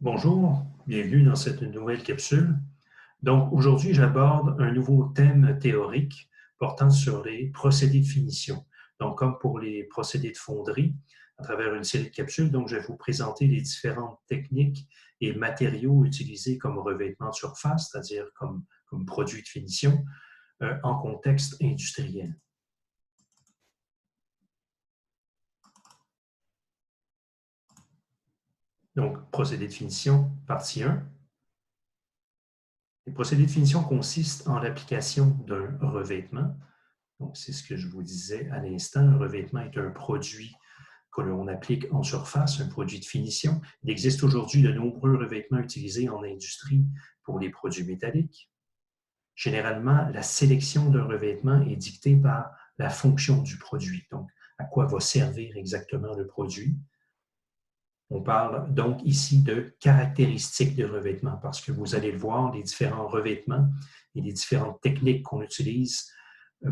Bonjour, bienvenue dans cette nouvelle capsule. Donc, aujourd'hui, j'aborde un nouveau thème théorique portant sur les procédés de finition. Donc, comme pour les procédés de fonderie, à travers une série de capsules, donc, je vais vous présenter les différentes techniques et matériaux utilisés comme revêtement de surface, c'est-à-dire comme produit de finition, en contexte industriel. Donc, procédé de finition, partie 1. Les procédés de finition consistent en l'application d'un revêtement. Donc, c'est ce que je vous disais à l'instant. Un revêtement est un produit que l'on applique en surface, un produit de finition. Il existe aujourd'hui de nombreux revêtements utilisés en industrie pour les produits métalliques. Généralement, la sélection d'un revêtement est dictée par la fonction du produit, donc à quoi va servir exactement le produit. On parle donc ici de caractéristiques de revêtement parce que vous allez le voir, les différents revêtements et les différentes techniques qu'on utilise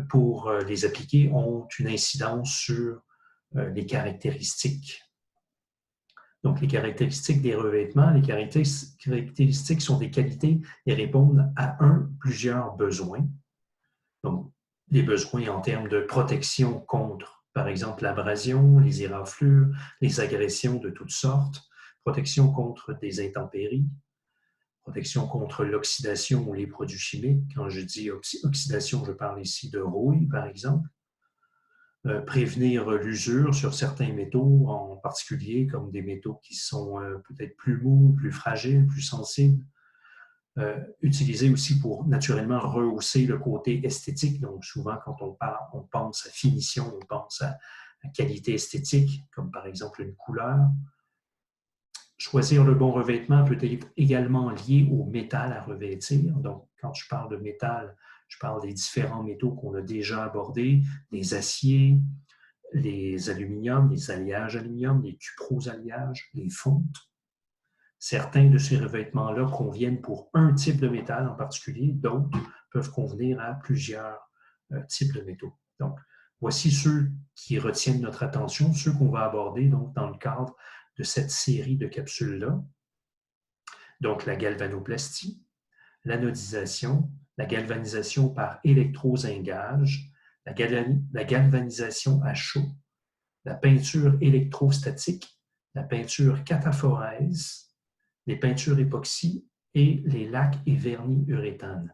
pour les appliquer ont une incidence sur les caractéristiques. Donc, les caractéristiques des revêtements, les caractéristiques sont des qualités et répondent à plusieurs besoins. Donc, les besoins en termes de protection contre, par exemple, l'abrasion, les éraflures, les agressions de toutes sortes, protection contre des intempéries, protection contre l'oxydation ou les produits chimiques. Quand je dis oxydation, je parle ici de rouille, par exemple. Prévenir l'usure sur certains métaux, en particulier comme des métaux qui sont peut-être plus mous, plus fragiles, plus sensibles. Utilisé aussi pour naturellement rehausser le côté esthétique. Donc, souvent, quand on pense à finition, on pense à qualité esthétique, comme par exemple une couleur. Choisir le bon revêtement peut être également lié au métal à revêtir. Donc, quand je parle de métal, je parle des différents métaux qu'on a déjà abordés, les aciers, les aluminiums, les alliages aluminium, les cuprosalliages, les fontes. Certains de ces revêtements-là conviennent pour un type de métal en particulier, d'autres peuvent convenir à plusieurs types de métaux. Donc, voici ceux qui retiennent notre attention, ceux qu'on va aborder donc, dans le cadre de cette série de capsules-là. Donc, la galvanoplastie, l'anodisation, la galvanisation par électrozingage, la galvanisation à chaud, la peinture électrostatique, la peinture cataphorèse, les peintures époxy et les lacs et vernis uréthane.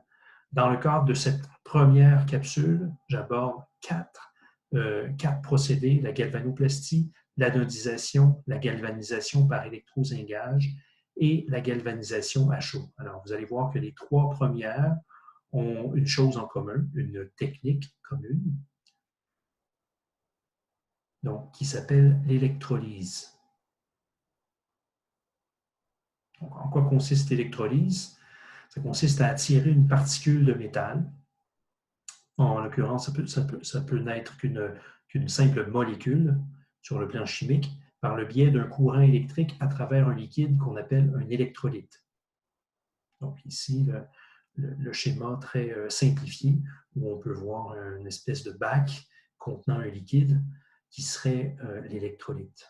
Dans le cadre de cette première capsule, j'aborde quatre procédés, la galvanoplastie, l'anodisation, la galvanisation par électrozingage et la galvanisation à chaud. Alors, vous allez voir que les trois premières ont une chose en commun, une technique commune, donc, qui s'appelle l'électrolyse. En quoi consiste l'électrolyse? Ça consiste à attirer une particule de métal. En l'occurrence, ça peut n'être qu'une simple molécule sur le plan chimique par le biais d'un courant électrique à travers un liquide qu'on appelle un électrolyte. Donc ici, le schéma très simplifié où on peut voir une espèce de bac contenant un liquide qui serait l'électrolyte.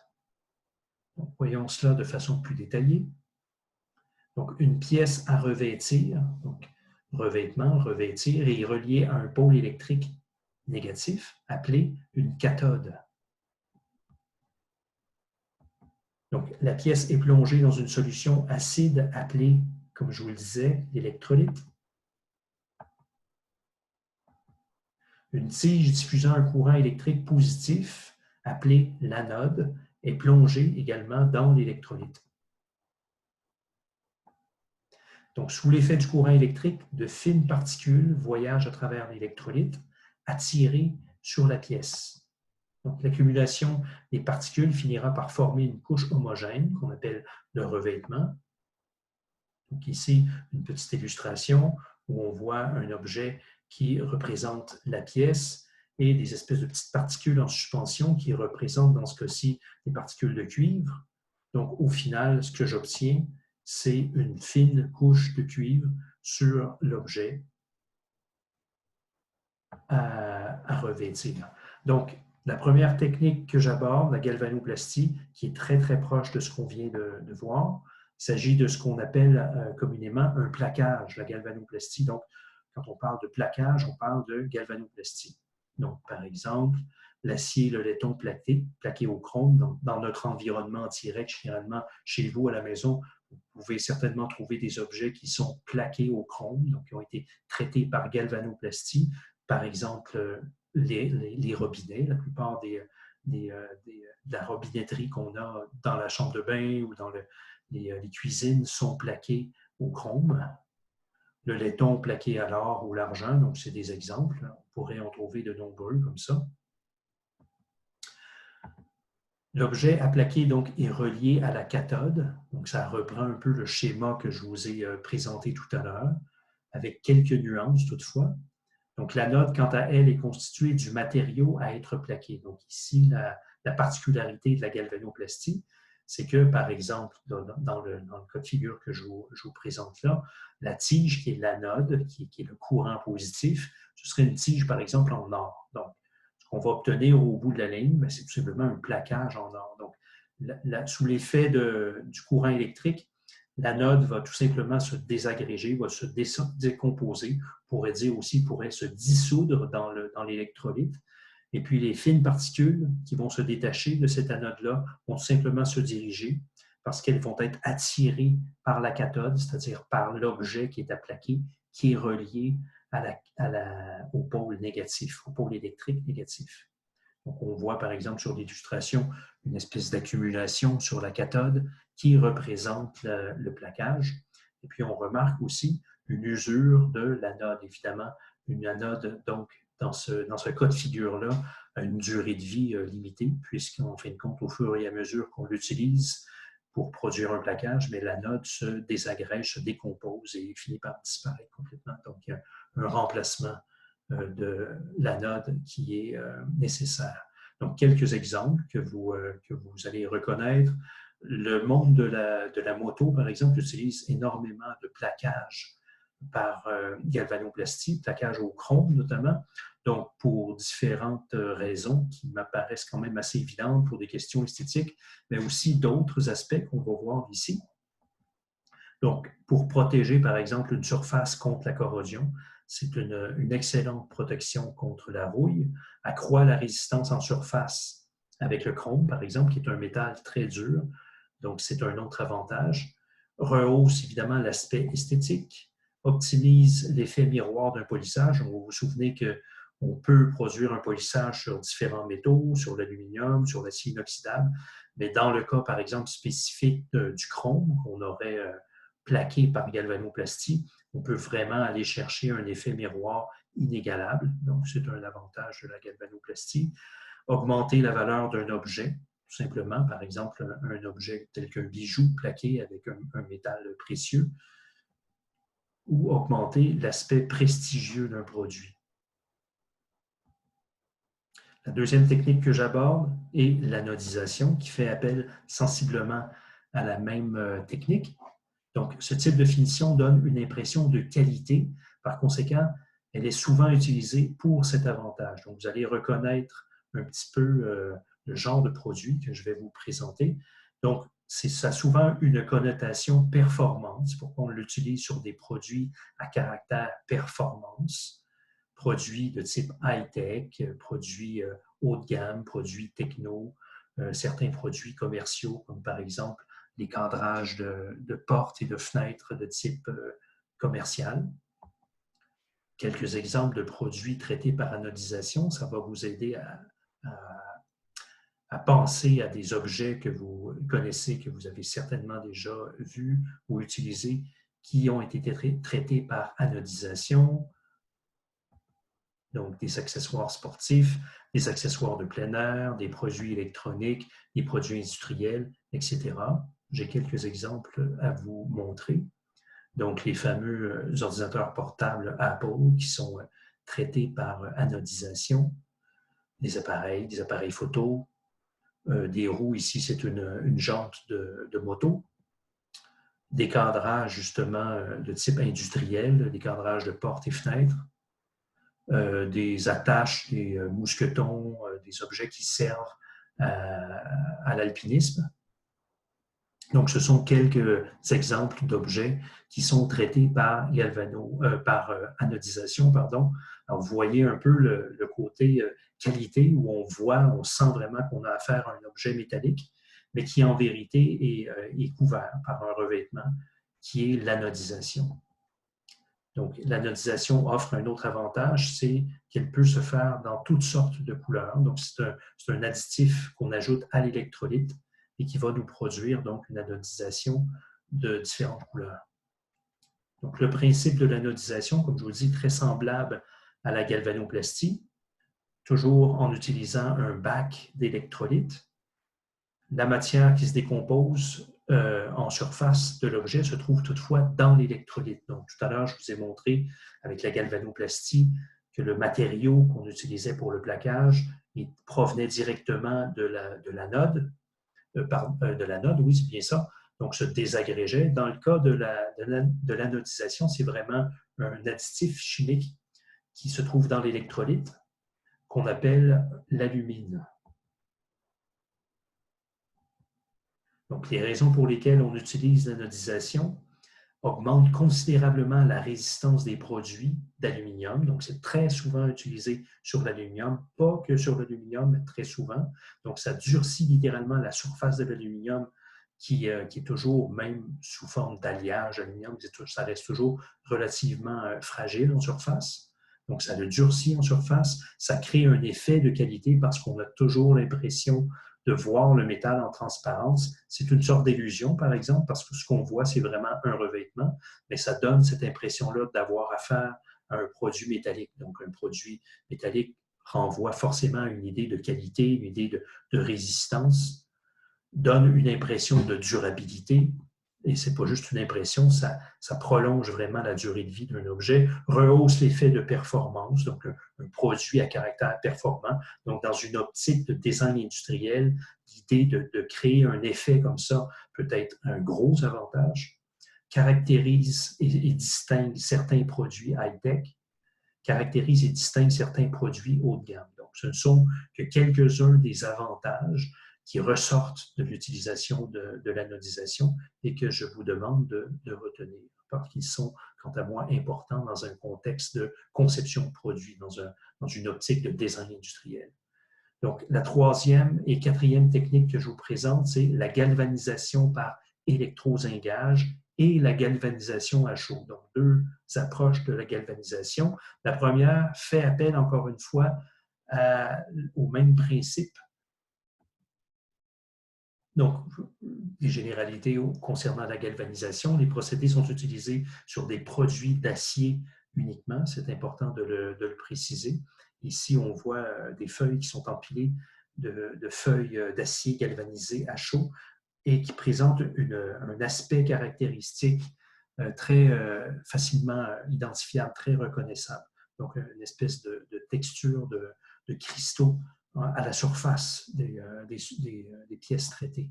Voyons cela de façon plus détaillée. Donc, une pièce à revêtir, donc revêtement, revêtir, et reliée à un pôle électrique négatif, appelé une cathode. Donc, la pièce est plongée dans une solution acide appelée, comme je vous le disais, l'électrolyte. Une tige diffusant un courant électrique positif, appelée l'anode, est plongée également dans l'électrolyte. Donc, sous l'effet du courant électrique, de fines particules voyagent à travers l'électrolyte, attirées sur la pièce. Donc, l'accumulation des particules finira par former une couche homogène qu'on appelle le revêtement. Donc, ici, une petite illustration où on voit un objet qui représente la pièce et des espèces de petites particules en suspension qui représentent, dans ce cas-ci, des particules de cuivre. Donc, au final, ce que j'obtiens, c'est une fine couche de cuivre sur l'objet à revêtir. Donc, la première technique que j'aborde, la galvanoplastie, qui est très, très proche de ce qu'on vient de voir, Il s'agit de ce qu'on appelle communément un plaquage, la galvanoplastie. Donc, quand on parle de plaquage, on parle de galvanoplastie. Donc, par exemple, l'acier et le laiton plaqué au chrome. Dans notre environnement direct, généralement chez vous à la maison, vous pouvez certainement trouver des objets qui sont plaqués au chrome, donc qui ont été traités par galvanoplastie. Par exemple, les robinets, la plupart de la robinetterie qu'on a dans la chambre de bain ou dans les cuisines sont plaquées au chrome. Le laiton plaqué à l'or ou l'argent, donc c'est des exemples. On pourrait en trouver de nombreux comme ça. L'objet à plaquer donc, est relié à la cathode. Donc, ça reprend un peu le schéma que je vous ai présenté tout à l'heure, avec quelques nuances toutefois. Donc, l'anode, quant à elle, est constituée du matériau à être plaqué. Donc, ici, la particularité de la galvanoplastie, c'est que, par exemple, dans le cas de figure que je vous présente là, la tige qui est l'anode, qui est le courant positif, ce serait une tige, par exemple, en or. Donc, ce qu'on va obtenir au bout de la ligne, c'est tout simplement un plaquage en or. Donc, sous l'effet du courant électrique, l'anode va tout simplement se désagréger, va se décomposer, on pourrait dire aussi, pourrait se dissoudre dans l'électrolyte. Et puis, les fines particules qui vont se détacher de cette anode-là vont simplement se diriger parce qu'elles vont être attirées par la cathode, c'est-à-dire par l'objet qui est à plaquer, qui est relié au pôle négatif, au pôle électrique négatif. Donc, on voit par exemple sur l'illustration une espèce d'accumulation sur la cathode qui représente le plaquage. Et puis, on remarque aussi une usure de l'anode. Évidemment, une anode, donc, dans ce cas de figure-là, a une durée de vie limitée, puisqu'en fin de compte, au fur et à mesure qu'on l'utilise pour produire un plaquage, mais l'anode se désagrège, se décompose et finit par disparaître complètement. Donc, il y a un remplacement de l'anode qui est nécessaire. Donc, quelques exemples que vous allez reconnaître. Le monde de la moto, par exemple, utilise énormément de plaquage par galvanoplastie, plaquage au chrome notamment, donc pour différentes raisons qui m'apparaissent quand même assez évidentes pour des questions esthétiques, mais aussi d'autres aspects qu'on va voir ici. Donc, pour protéger, par exemple, une surface contre la corrosion, c'est une excellente protection contre la rouille, accroît la résistance en surface avec le chrome, par exemple, qui est un métal très dur, donc c'est un autre avantage. Rehausse évidemment l'aspect esthétique, optimise l'effet miroir d'un polissage. Vous vous souvenez qu'on peut produire un polissage sur différents métaux, sur l'aluminium, sur l'acier inoxydable, mais dans le cas, par exemple, spécifique du chrome, qu'on aurait plaqué par galvanoplastie, on peut vraiment aller chercher un effet miroir inégalable. Donc, c'est un avantage de la galvanoplastie. Augmenter la valeur d'un objet, tout simplement, par exemple, un objet tel qu'un bijou plaqué avec un métal précieux, ou augmenter l'aspect prestigieux d'un produit. La deuxième technique que j'aborde est l'anodisation, qui fait appel sensiblement à la même technique. Donc, ce type de finition donne une impression de qualité. Par conséquent, elle est souvent utilisée pour cet avantage. Donc, vous allez reconnaître un petit peu le genre de produit que je vais vous présenter. Donc, ça a souvent une connotation performance. C'est pourquoi on l'utilise sur des produits à caractère performance, produits de type high-tech, produits haut de gamme, produits techno, certains produits commerciaux, comme par exemple les cadrages de portes et de fenêtres de type commercial. Quelques exemples de produits traités par anodisation, ça va vous aider à penser à des objets que vous connaissez, que vous avez certainement déjà vus ou utilisés, qui ont été traités par anodisation. Donc, des accessoires sportifs, des accessoires de plein air, des produits électroniques, des produits industriels, etc. J'ai quelques exemples à vous montrer. Donc, les fameux ordinateurs portables Apple qui sont traités par anodisation, des appareils photo, des roues, ici c'est une jante de moto, des cadrages justement de type industriel, des cadrages de portes et fenêtres, des attaches, des mousquetons, des objets qui servent à l'alpinisme. Donc, ce sont quelques exemples d'objets qui sont traités par, anodisation. Pardon. Alors, vous voyez un peu le côté qualité où on voit, on sent vraiment qu'on a affaire à un objet métallique, mais qui en vérité est couvert par un revêtement qui est l'anodisation. Donc, l'anodisation offre un autre avantage, c'est qu'elle peut se faire dans toutes sortes de couleurs. Donc, c'est un additif qu'on ajoute à l'électrolyte et qui va nous produire donc une anodisation de différentes couleurs. Donc, le principe de l'anodisation, comme je vous dis, très semblable à la galvanoplastie, toujours en utilisant un bac d'électrolyte. La matière qui se décompose en surface de l'objet se trouve toutefois dans l'électrolyte. Donc, tout à l'heure, je vous ai montré avec la galvanoplastie que le matériau qu'on utilisait pour le plaquage il provenait directement de l'anode, oui, c'est bien ça, donc se désagrégeait. Dans le cas de l'anodisation, c'est vraiment un additif chimique qui se trouve dans l'électrolyte qu'on appelle l'alumine. Donc, les raisons pour lesquelles on utilise l'anodisation augmentent considérablement la résistance des produits d'aluminium. Donc, c'est très souvent utilisé sur l'aluminium, pas que sur l'aluminium, mais très souvent. Donc, ça durcit littéralement la surface de l'aluminium qui est toujours, même sous forme d'alliage aluminium, ça reste toujours relativement fragile en surface. Donc, ça le durcit en surface. Ça crée un effet de qualité parce qu'on a toujours l'impression de voir le métal en transparence. C'est une sorte d'illusion, par exemple, parce que ce qu'on voit, c'est vraiment un revêtement, mais ça donne cette impression-là d'avoir affaire à un produit métallique. Donc, un produit métallique renvoie forcément à une idée de qualité, une idée de résistance, donne une impression de durabilité, et ce n'est pas juste une impression, ça prolonge vraiment la durée de vie d'un objet, rehausse l'effet de performance, donc un produit à caractère performant. Donc, dans une optique de design industriel, l'idée de créer un effet comme ça peut être un gros avantage, caractérise et distingue certains produits high-tech, caractérise et distingue certains produits haut de gamme. Donc, ce ne sont que quelques-uns des avantages qui ressortent de l'utilisation de l'anodisation et que je vous demande de retenir, parce qu'ils sont, quant à moi, importants dans un contexte de conception de produits, dans une optique de design industriel. Donc, la troisième et quatrième technique que je vous présente, c'est la galvanisation par électrozingage et la galvanisation à chaud. Donc, deux approches de la galvanisation. La première fait appel, encore une fois, au même principe. Donc, les généralités concernant la galvanisation, les procédés sont utilisés sur des produits d'acier uniquement, c'est important de le préciser. Ici, on voit des feuilles qui sont empilées de feuilles d'acier galvanisées à chaud et qui présentent un aspect caractéristique très facilement identifiable, très reconnaissable. Donc, une espèce de texture de cristaux à la surface des pièces traitées.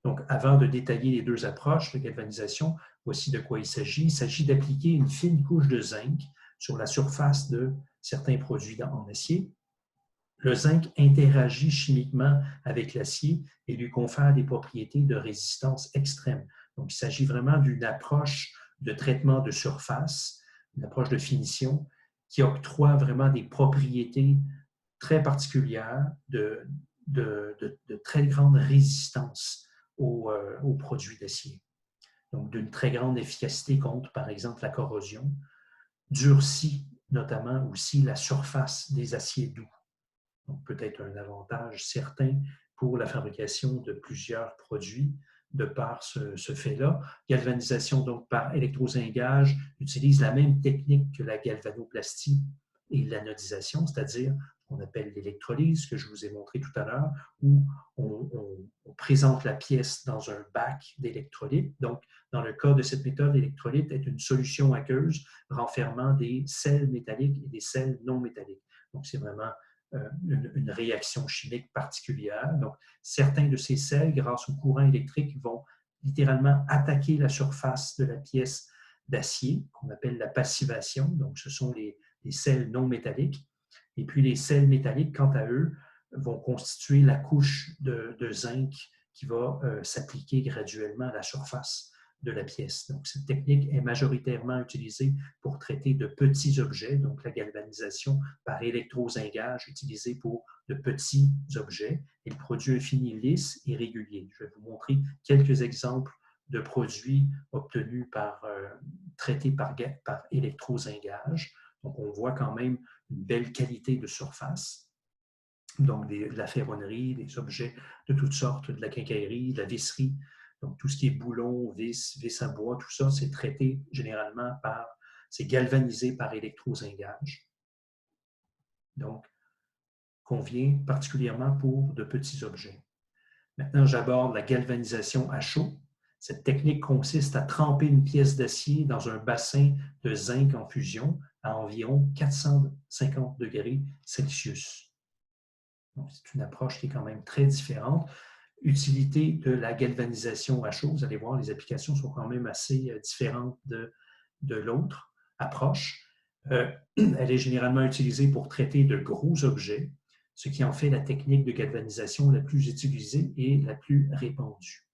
Donc, avant de détailler les deux approches de galvanisation, voici de quoi il s'agit. Il s'agit d'appliquer une fine couche de zinc sur la surface de certains produits en acier. Le zinc interagit chimiquement avec l'acier et lui confère des propriétés de résistance extrême. Donc, il s'agit vraiment d'une approche de traitement de surface, une approche de finition qui octroie vraiment des propriétés très particulière de très grande résistance aux produits d'acier. Donc, d'une très grande efficacité contre, par exemple, la corrosion, durcit notamment aussi la surface des aciers doux. Donc, peut-être un avantage certain pour la fabrication de plusieurs produits de par ce fait-là. Galvanisation, donc, par électrozingage, utilise la même technique que la galvanoplastie et l'anodisation, c'est-à-dire qu'on appelle l'électrolyse, que je vous ai montré tout à l'heure, où on présente la pièce dans un bac d'électrolyte. Donc, dans le cas de cette méthode, l'électrolyte est une solution aqueuse renfermant des sels métalliques et des sels non métalliques. Donc, c'est vraiment une réaction chimique particulière. Donc, certains de ces sels, grâce au courant électrique, vont littéralement attaquer la surface de la pièce d'acier, qu'on appelle la passivation. Donc, ce sont les sels non métalliques. Et puis, les sels métalliques, quant à eux, vont constituer la couche de zinc qui va s'appliquer graduellement à la surface de la pièce. Donc, cette technique est majoritairement utilisée pour traiter de petits objets, donc la galvanisation par électrozingage utilisée pour de petits objets. Et le produit est fini lisse et régulier. Je vais vous montrer quelques exemples de produits obtenus traités par électrozingage. Donc, on voit quand même une belle qualité de surface. Donc, de la ferronnerie, des objets de toutes sortes, de la quincaillerie, de la visserie. Donc, tout ce qui est boulons, vis à bois, tout ça, c'est traité généralement c'est galvanisé par électrozingage. Donc, convient particulièrement pour de petits objets. Maintenant, j'aborde la galvanisation à chaud. Cette technique consiste à tremper une pièce d'acier dans un bassin de zinc en fusion à environ 450 degrés Celsius. C'est une approche qui est quand même très différente. Utilité de la galvanisation à chaud, vous allez voir, les applications sont quand même assez différentes de l'autre approche. Elle est généralement utilisée pour traiter de gros objets, ce qui en fait la technique de galvanisation la plus utilisée et la plus répandue.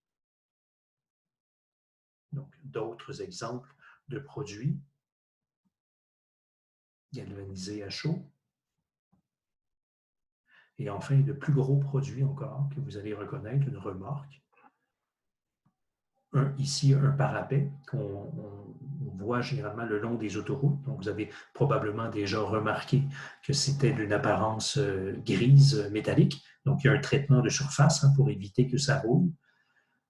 Donc, d'autres exemples de produits galvanisés à chaud. Et enfin, de plus gros produits encore que vous allez reconnaître, une remorque. Ici, un parapet qu'on voit généralement le long des autoroutes. Donc, vous avez probablement déjà remarqué que c'était d'une apparence grise métallique. Donc, il y a un traitement de surface pour éviter que ça roule.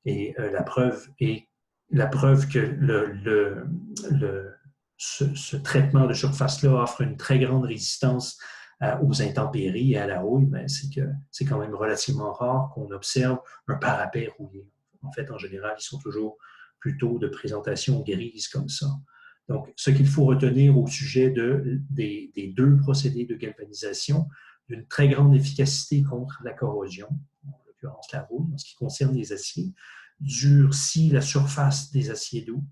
Et la preuve que ce traitement de surface-là offre une très grande résistance aux intempéries et à la rouille, c'est que c'est quand même relativement rare qu'on observe un parapet rouillé. En fait, en général, ils sont toujours plutôt de présentation grise comme ça. Donc, ce qu'il faut retenir au sujet des deux procédés de galvanisation, d'une très grande efficacité contre la corrosion, en l'occurrence la rouille, en ce qui concerne les aciers, durcit la surface des aciers doux.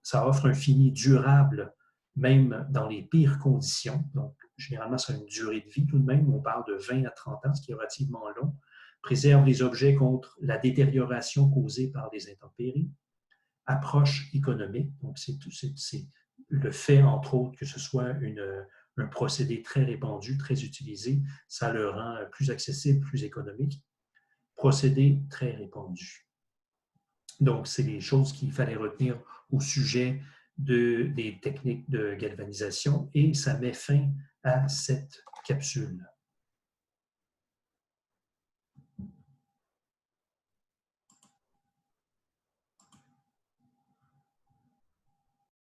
Ça offre un fini durable, même dans les pires conditions. Donc, généralement, ça a une durée de vie tout de même. On parle de 20 à 30 ans, ce qui est relativement long. Préserve les objets contre la détérioration causée par les intempéries. Approche économique. Donc, c'est le fait, entre autres, que ce soit un procédé très répandu, très utilisé, ça le rend plus accessible, plus économique. Procédé très répandu. Donc, c'est les choses qu'il fallait retenir au sujet des techniques de galvanisation et ça met fin à cette capsule.